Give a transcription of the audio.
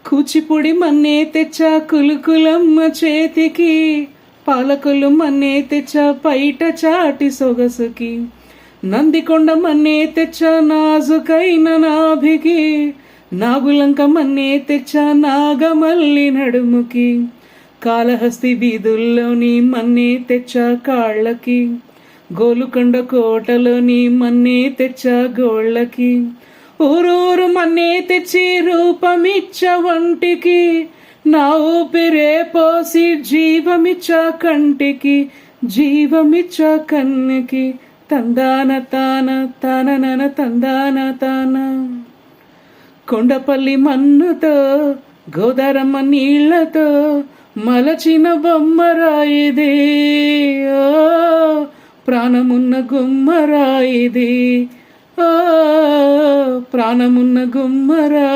కూచిపూడి మన్నే తెచ్చా కులుకులమ్మ చేతికి, పాలకొల్లు మన్నే తెచ్చా పైట చాటి సొగసుకి, నందికొండ మన్నే తెచ్చా నాజుకైన నాభికి, నాగులంక మన్నే తెచ్చా నాగమల్లి నడుముకి, కాళహస్తి వీధుల్లోని మన్నే తెచ్చా కాళ్ళకి, గోలుకొండ కోటలోని మన్నే తెచ్చా గోళ్ళకి, ఊరూరు మన్నే తెచ్చి రూపమిచ్చ వంటికి, నా ఊపిరే పోసి జీవమిచ్చా కంటికి, జీవమిచ్చా కన్నుకి, తందాన తాన తానన తందాన తాన. కొండపల్లి మన్నుతో గోదారమ్మ నీళ్లతో మలచిన బొమ్మరాయిది, ఓ ప్రాణమున్న గుమ్మరాయిది, ఓ ప్రాణమున్న గుమ్మరా.